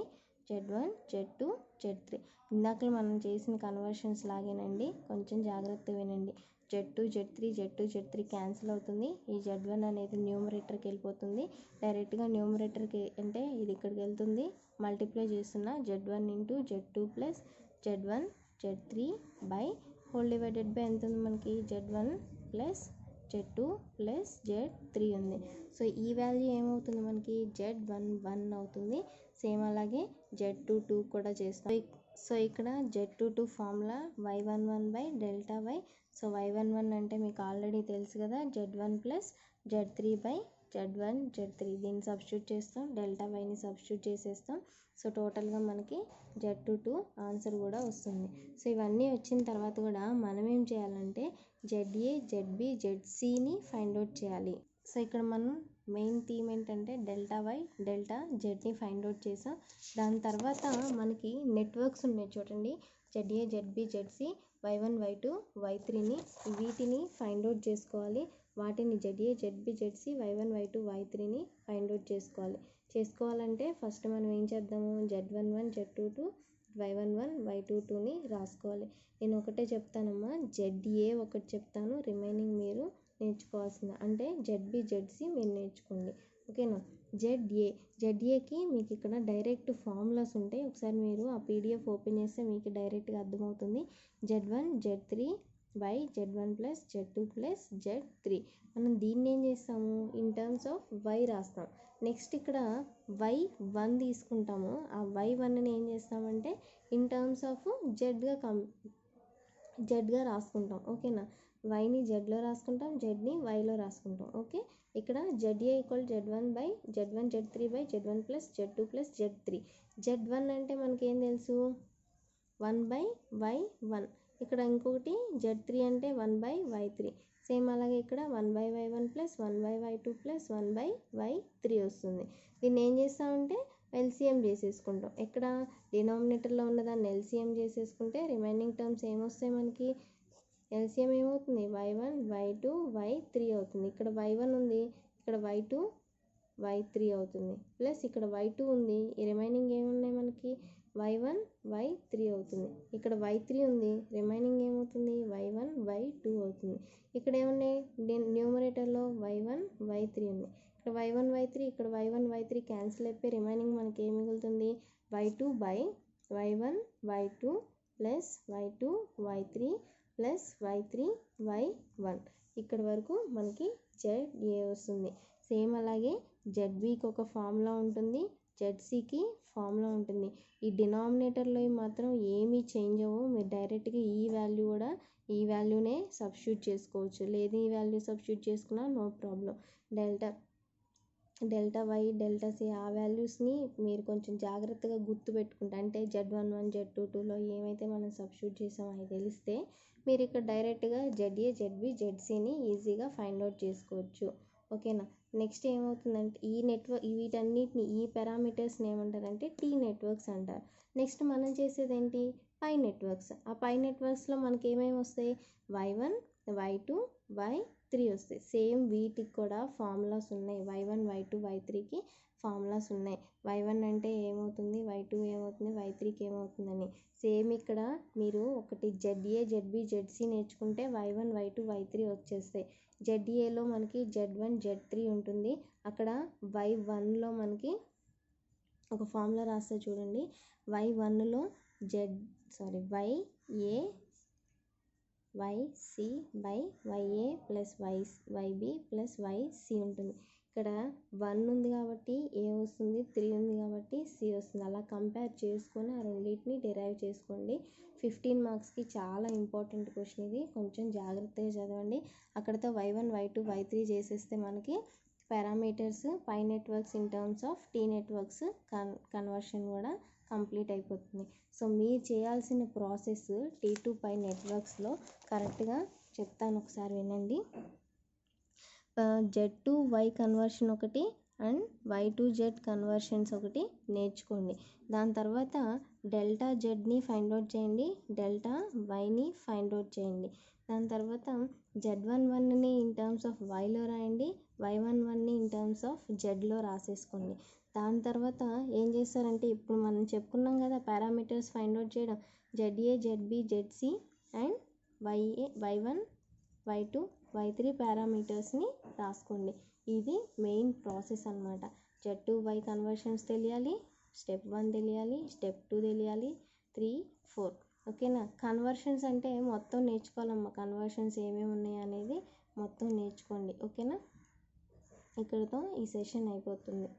Z1 Z2 Z3. ఇందాక మనం చేసిన కన్వర్షన్స్ లాగేనండి, కొంచెం జాగ్రత్తగా వినండి. Z2 Z3 Z2 Z3 cancel అవుతుంది. ఈ Z1 అనేది న్యూమరేటర్కి వెళ్ళిపోతుంది. డైరెక్ట్గా న్యూమరేటర్కి అంటే ఇది ఇక్కడికి వెళ్తుంది. మల్టిప్లై చేస్తున్న Z1 into Z2 plus Z1 Z3 by whole divided by ఎంత ఉంది మనకి, Z1 plus Z2 plus Z3 ఉంది. సో ఈ వాల్యూ ఏమవుతుంది మనకి, Z11 అవుతుంది. సేమ్ అలాగే Z22 కూడా చేస్తాం. సో ఇక్కడ Z22 formula Y11/డెల్టా why. So Y11 అంటే మీకు ఆల్రెడీ తెలుసు కదా, Z1 plus Z3/Z2 Z1 Z3 దీన్ని సబ్స్టిట్యూట్ చేస్తాం, డెల్టా వైని సబ్స్టిట్యూట్ చేసేస్తాం. సో టోటల్గా మనకి Z22 ఆన్సర్ కూడా వస్తుంది. సో ఇవన్నీ వచ్చిన తర్వాత కూడా మనం ఏం చేయాలంటే ZA ZB ZCని ఫైండ్ అవుట్ చేయాలి. సో ఇక్కడ మనం మెయిన్ థీమ్ ఏంటంటే డెల్టా వై డెల్టా జెడ్ని ఫైండ్ అవుట్ చేసాం. దాని తర్వాత మనకి నెట్వర్క్స్ ఉన్నాయి చూడండి, ZA ZB ZC Y1 Y2 Y3ని వీటిని ఫైండ్ అవుట్ చేసుకోవాలి. వాటిని ZA ZB ZC Y1 Y2 Y3ని ఫైండ్ అవుట్ చేసుకోవాలంటే ఫస్ట్ మనం ఏం చేద్దాము, Z11 Z22 Y11 Y22ని రాసుకోవాలి. నేను ఒకటే చెప్తానమ్మా, ZA ఒకటి చెప్తాను, రిమైనింగ్ మీరు నేర్చుకోవాల్సింది అంటే ZB ZC మీరు నేర్చుకోండి. ఓకేనా. ZAకి మీకు ఇక్కడ డైరెక్ట్ ఫార్ములాస్ ఉంటాయి, ఒకసారి మీరు ఆ PDF ఓపెన్ చేస్తే మీకు డైరెక్ట్గా అర్థమవుతుంది. Z1 Z3 by Z1 plus Z2 plus Z3 మనం దీన్ని ఏం చేస్తాము, ఇన్ టర్మ్స్ ఆఫ్ Y రాస్తాం. నెక్స్ట్ ఇక్కడ Y1 తీసుకుంటాము, ఆ Y1ని ఏం చేస్తామంటే ఇన్ టర్మ్స్ ఆఫ్ జెడ్గా రాసుకుంటాం. ఓకేనా. వైని జెడ్లో రాసుకుంటాం, జెడ్ని వైలో రాసుకుంటాం. ఓకే. ఇక్కడ ZA equal Z1 by Z1 Z3 by Z1 plus Z2 plus Z3. Z1 అంటే మనకేం తెలుసు, 1 by Y1. ఇక్కడ ఇంకొకటి Z3 అంటే 1 by Y3. సేమ్ అలాగే ఇక్కడ 1 by Y1 plus 1 by Y2 plus 1 by Y3 వస్తుంది. దీన్ని ఏం చేస్తామంటే LCM చేసేసుకుంటాం. ఇక్కడ డినామినేటర్లో ఉన్నదాన్ని LCM చేసేసుకుంటే రిమైనింగ్ టర్మ్స్ ఏమొస్తాయి మనకి, LCM ఏమవుతుంది, Y1 Y2 Y3 అవుతుంది. ఇక్కడ Y1 ఉంది, ఇక్కడ Y2 Y3 అవుతుంది, ప్లస్ ఇక్కడ Y2 ఉంది, ఈ రిమైనింగ్ ఏమున్నాయి మనకి Y1 Y3 అవుతుంది. ఇక్కడ Y3 ఉంది, రిమైనింగ్ ఏమవుతుంది Y1 Y2 అవుతుంది. ఇక్కడ ఏమున్నాయి న్యూమరేటర్లో Y1 Y3 ఉంది, ఇక్కడ Y1 Y3 ఇక్కడ Y1 Y3 క్యాన్సిల్ అయిపోయి రిమైనింగ్ మనకి ఏం మిగులుతుంది Y2 by Y1 Y2 plus Y2 Y3 plus Y3 Y1. ఇక్కడ వరకు మనకి ZA వస్తుంది. సేమ్ అలాగే ZBకి ఒక ఫార్ములా ఉంటుంది, ZCకి ఫార్ములా ఉంటుంది. ఈ డినామినేటర్లో మాత్రం ఏమీ చేంజ్ అవ్వవు, మీరు డైరెక్ట్గా ఈ వాల్యూనే సబ్స్టిట్యూట్ చేసుకోవచ్చు, లేదు ఈ వాల్యూ సబ్స్టిట్యూట్ చేసుకున్నా no problem. Delta Y delta C ఆ వాల్యూస్ని మీరు కొంచెం జాగ్రత్తగా గుర్తుపెట్టుకుంటే, అంటే Z11 Z22లో ఏమైతే మనం సబ్స్టిట్యూట్ చేసామో అవి తెలిస్తే మీరు ఇక్కడ డైరెక్ట్గా ZA ZB ZCని ఈజీగా ఫైండ్ అవుట్ చేసుకోవచ్చు. ఓకేనా. నెక్స్ట్ ఏమవుతుందంటే వీటన్నిటిని ఈ పారామీటర్స్ని ఏమంటారంటే T నెట్వర్క్స్ అంటారు. నెక్స్ట్ మనం చేసేది ఏంటి, పై నెట్వర్క్స్. ఆ పై నెట్వర్క్స్లో మనకి ఏమేమి వస్తాయి, Y1 Y2 Y3 వస్తాయి. సేమ్ వీటికి కూడా ఫార్ములాస్ ఉన్నాయి, Y1 Y2 Y3కి ఫార్ములాస్ ఉన్నాయి. Y1 అంటే ఏమవుతుంది, Y2 ఏమవుతుంది, Y3కి ఏమవుతుందని. సేమ్ ఇక్కడ మీరు ఒకటి ZA ZB ZC నేర్చుకుంటే Y1 Y2 Y3 వచ్చేస్తాయి. ZAలో మనకి Z1 Z3 ఉంటుంది, అక్కడ Y1లో మనకి ఒక ఫార్ములా రాస్తే చూడండి, Y1లో YA YC by YA plus YB plus YC ఉంటుంది. ఇక్కడ 1 ఉంది కాబట్టి A వస్తుంది, 3 ఉంది కాబట్టి C వస్తుంది. అలా కంపేర్ చేసుకొని ఆ రెండింటిని డిరైవ్ చేసుకోండి. 15 మార్క్స్కి చాలా ఇంపార్టెంట్ క్వశ్చన్ ఇది, కొంచెం జాగ్రత్తగా చదవండి. అక్కడతో Y1 Y2 Y3 చేసేస్తే మనకి parameters pi networks in terms of T networks conversion కూడా కంప్లీట్ అయిపోతుంది. సో మీరు చేయాల్సిన ప్రాసెస్ T2 పై నెట్వర్క్స్లో కరెక్ట్గా చెప్తాను, ఒకసారి వినండి. Z2Y కన్వర్షన్ ఒకటి అండ్ Y2Z కన్వర్షన్స్ ఒకటి నేర్చుకోండి. దాని తర్వాత డెల్టా జెడ్ని ఫైండ్ అవుట్ చేయండి, డెల్టా వైని ఫైండ్ అవుట్ చేయండి. దాని తర్వాత Z11ని ఇన్ టర్మ్స్ ఆఫ్ వైలో రాయండి, Y11ని ఇన్ టర్మ్స్ ఆఫ్ జెడ్లో రాసేసుకోండి. దాని తర్వాత ఏం చేస్తారంటే ఇప్పుడు మనం చెప్పుకున్నాం కదా పారామీటర్స్ ఫైండ్ అవుట్ చేయడం, ZA ZB ZC and Y1 Y2 Y3 పారామీటర్స్ని రాసుకోండి. ఇది మెయిన్ ప్రాసెస్ అన్నమాట. Z2Y కన్వర్షన్స్ తెలియాలి, స్టెప్ 1 తెలియాలి, స్టెప్ 2 తెలియాలి, 3 4. ఓకేనా. కన్వర్షన్స్ అంటే మొత్తం నేర్చుకోవాలమ్మా, కన్వర్షన్స్ ఏమేమి ఉన్నాయి అనేది మొత్తం నేర్చుకోండి. ఓకేనా. ఇక్కడితో ఈ సెషన్ అయిపోతుంది.